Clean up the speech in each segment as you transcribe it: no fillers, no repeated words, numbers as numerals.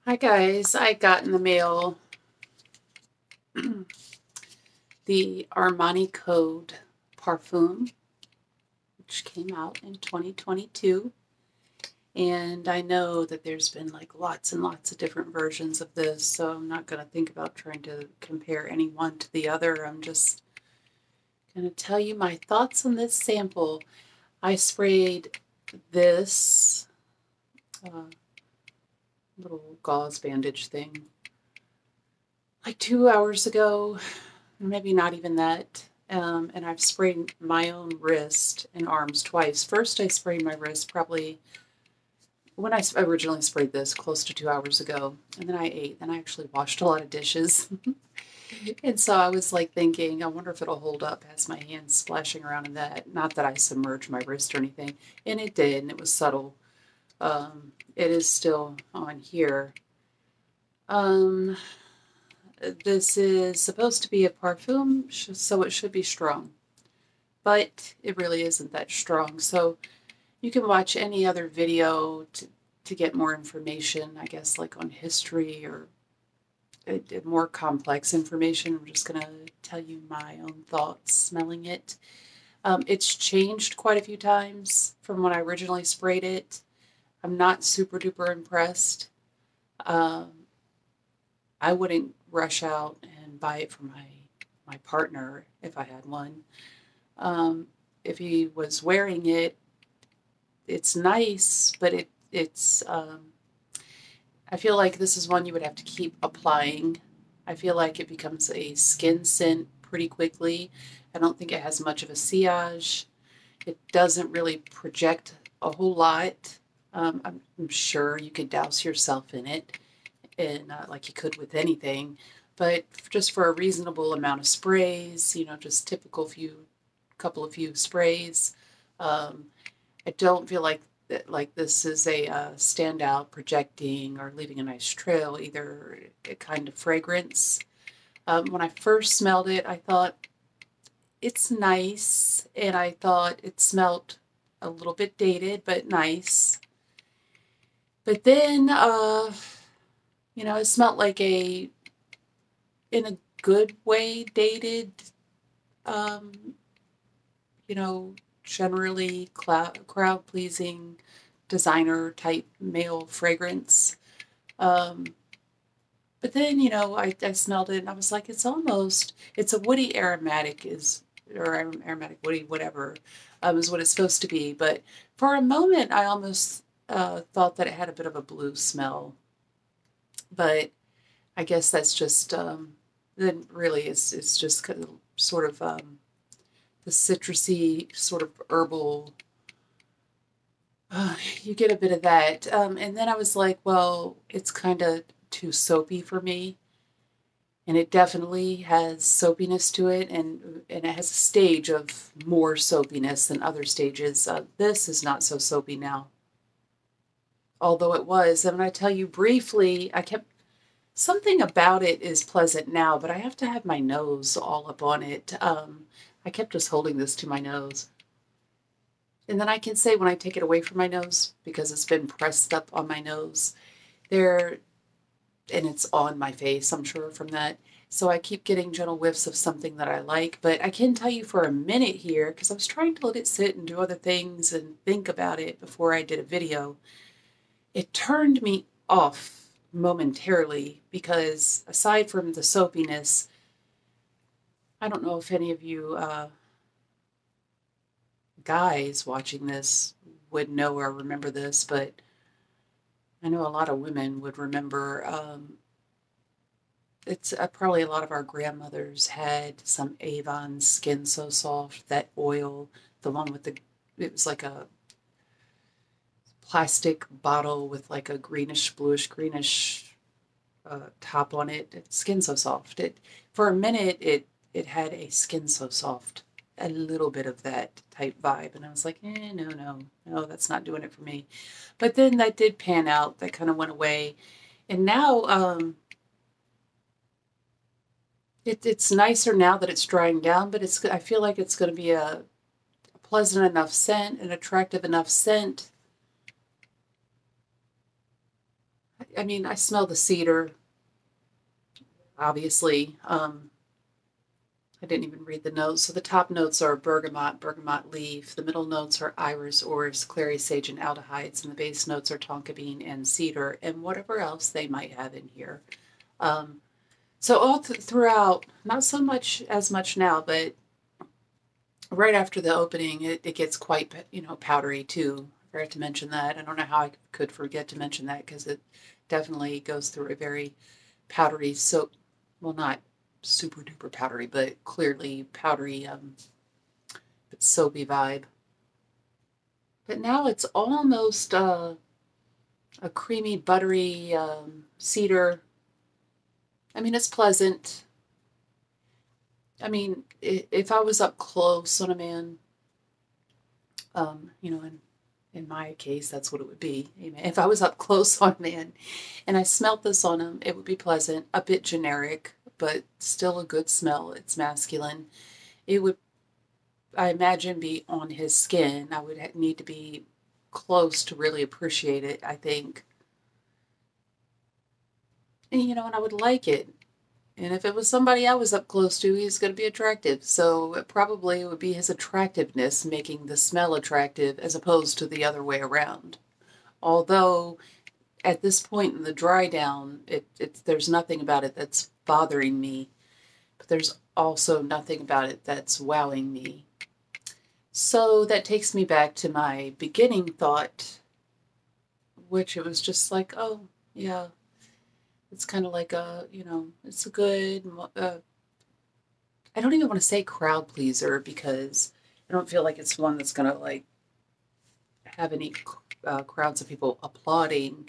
Hi guys, I got in the mail the Armani Code Parfum, which came out in 2022. And I know that there's been like lots and lots of different versions of this, so I'm not going to think about trying to compare any one to the other. I'm just going to tell you my thoughts on this sample. I sprayed this little gauze bandage thing like 2 hours ago, maybe not even that. And I've sprayed my own wrist and arms twice. First, I sprayed my wrist probably when I originally sprayed this close to 2 hours ago. And then I ate. Then I actually washed a lot of dishes. And so I was like thinking, I wonder if it'll hold up as my hands splashing around in that. Not that I submerged my wrist or anything. And it did, and it was subtle. It is still on here. This is supposed to be a parfum, so it should be strong. But it really isn't that strong. So you can watch any other video to get more information, I guess, like on history or more complex information. I'm just going to tell you my own thoughts smelling it. It's changed quite a few times from when I originally sprayed it. I'm not super duper impressed. I wouldn't rush out and buy it for my partner if I had one. If he was wearing it, it's nice, but it's I feel like this is one you would have to keep applying. I feel like it becomes a skin scent pretty quickly. I don't think it has much of a sillage. It doesn't really project a whole lot. I'm sure you could douse yourself in it, and like you could with anything, but just for a reasonable amount of sprays, just typical couple of few sprays. I don't feel like this is a standout projecting or leaving a nice trail, either a kind of fragrance. When I first smelled it, I thought it's nice, and I thought it smelled a little bit dated, but nice. But then, it smelled like in a good way, dated, um, generally crowd pleasing designer type male fragrance. But then, I smelled it and I was like, it's a woody aromatic or aromatic woody, whatever, is what it's supposed to be. But for a moment, I almost thought that it had a bit of a blue smell. But I guess that's just, then really it's just kind of, sort of the citrusy, sort of herbal. You get a bit of that. And then I was like, well, it's kind of too soapy for me. And it definitely has soapiness to it, and it has a stage of more soapiness than other stages. This is not so soapy now, although it was. And I tell you briefly, something about it is pleasant now, but I have to have my nose all up on it. I kept just holding this to my nose. And then I can say when I take it away from my nose, because it's been pressed up on my nose, and it's on my face, I'm sure, from that. So I keep getting gentle whiffs of something that I like. But I can tell you for a minute here, because I was trying to let it sit and do other things and think about it before I did a video, it turned me off momentarily, because aside from the soapiness, I don't know if any of you guys watching this would know or remember this, but I know a lot of women would remember. It's probably a lot of our grandmothers had some Avon Skin So Soft, that oil, the one with it was like a plastic bottle with like a bluish greenish top on it. Skin So Soft. For a minute, it had a Skin So Soft, a little bit of that type vibe, and I was like, no, that's not doing it for me. But then that did pan out. That kind of went away, and now it's nicer now that it's drying down. But I feel like it's going to be a pleasant enough scent, an attractive enough scent. I mean, I smell the cedar, obviously. I didn't even read the notes. So the top notes are bergamot, bergamot leaf. The middle notes are iris, orris, clary, sage, and aldehydes. And the base notes are tonka bean and cedar and whatever else they might have in here. So all throughout, not so much as much now, but right after the opening, it gets quite, powdery too. I forgot to mention that. I don't know how I could forget to mention that because it definitely goes through a very powdery soap. Well, not super duper powdery, but clearly powdery, but soapy vibe. But now it's almost a creamy, buttery cedar. I mean, it's pleasant. I mean, if I was up close on a man, in my case, that's what it would be. Amen. If I was up close on a man and I smelt this on him, it would be pleasant, a bit generic, but still a good smell. It's masculine. It would, I imagine, be on his skin. I would need to be close to really appreciate it, I think. And, and I would like it. And if it was somebody I was up close to, he's going to be attractive. So it probably would be his attractiveness making the smell attractive as opposed to the other way around. Although at this point in the dry down, there's nothing about it that's bothering me, but there's also nothing about it that's wowing me. So that takes me back to my beginning thought, which it was just like, oh, yeah, it's kind of like it's a good, I don't even want to say crowd pleaser because I don't feel like it's one that's going to like have any crowds of people applauding.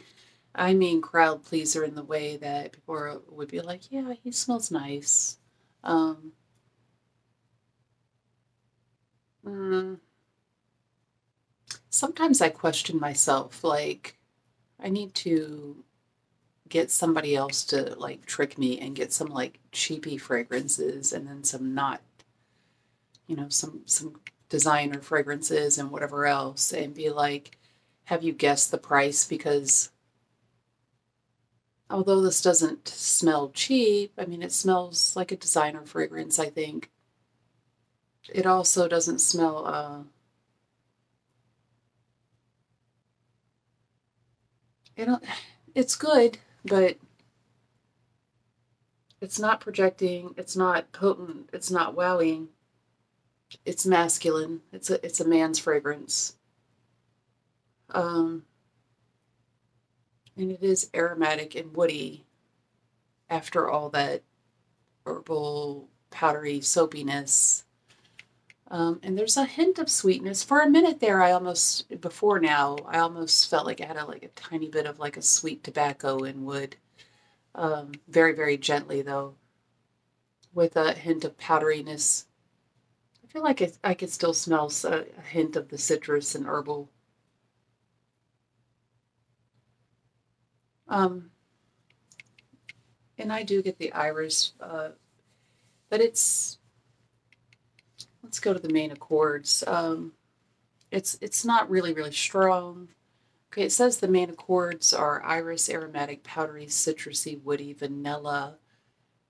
I mean crowd pleaser in the way that people would be like, yeah, he smells nice. Mm, Sometimes I question myself, like, I need to get somebody else to like trick me and get some like cheapy fragrances and then some not, some designer fragrances and whatever else and be like, have you guessed the price? Because although this doesn't smell cheap, I mean, it smells like a designer fragrance, I think. It also doesn't smell, it's good, but it's not projecting, it's not potent, it's not wowing. It's masculine. It's a man's fragrance. Um, and it is aromatic and woody after all that herbal, powdery soapiness. And there's a hint of sweetness. For a minute there, I almost felt like I had a tiny bit of like a sweet tobacco in wood. Very, very gently though, with a hint of powderiness. I feel like I could still smell a hint of the citrus and herbal. Um, and I do get the iris, but let's go to the main accords. It's not really, really strong. Okay, it says the main accords are iris, aromatic, powdery, citrusy, woody, vanilla,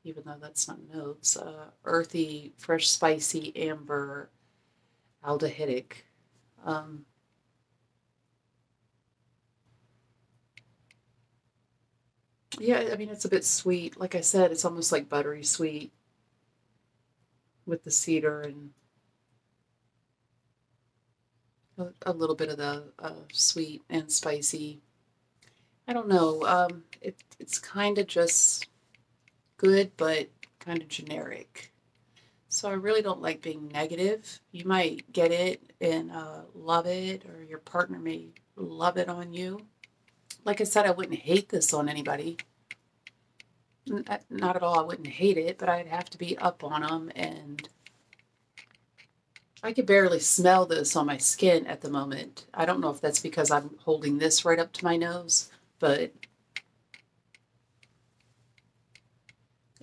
even though that's not notes, earthy, fresh, spicy, amber, aldehydic. Yeah, I mean, it's a bit sweet. Like I said, it's almost like buttery sweet with the cedar and a little bit of the sweet and spicy. I don't know. It's kind of just good, but kind of generic. So I really don't like being negative. You might get it and love it, or your partner may love it on you. Like I said, I wouldn't hate this on anybody. Not at all. I wouldn't hate it, but I'd have to be up on them, and I could barely smell this on my skin at the moment. I don't know if that's because I'm holding this right up to my nose, but...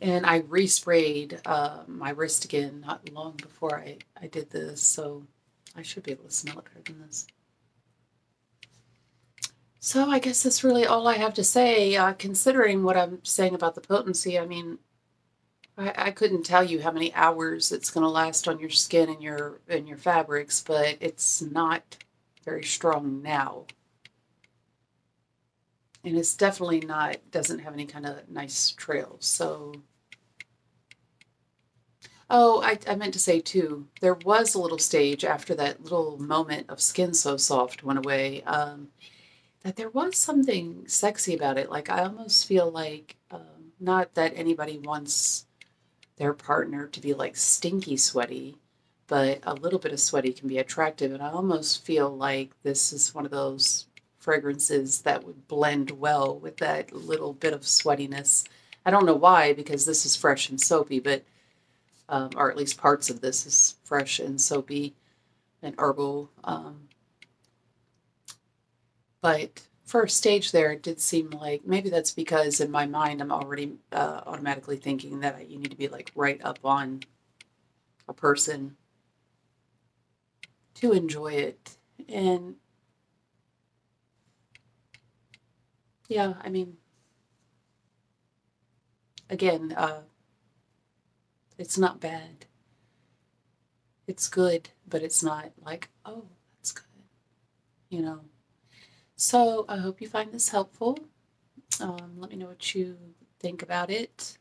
And I resprayed my wrist again not long before I did this, so I should be able to smell it better than this. So I guess that's really all I have to say, considering what I'm saying about the potency. I mean, I couldn't tell you how many hours it's going to last on your skin and your fabrics, but it's not very strong now. And it's definitely not, doesn't have any kind of nice trails. So, oh, I meant to say too, there was a little stage after that little moment of Skin So Soft went away, that there was something sexy about it. Like, I almost feel like, not that anybody wants their partner to be like stinky sweaty, but a little bit of sweaty can be attractive. And I almost feel like this is one of those fragrances that would blend well with that little bit of sweatiness. I don't know why, because this is fresh and soapy, but or at least parts of this is fresh and soapy and herbal. But for a stage there, it did seem like maybe that's because in my mind I'm already automatically thinking that you need to be like right up on a person to enjoy it. And yeah, I mean, again, it's not bad. It's good, but it's not like, oh, that's good, you know. So I hope you find this helpful. Let me know what you think about it.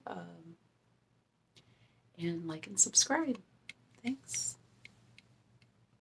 And like and subscribe. Thanks.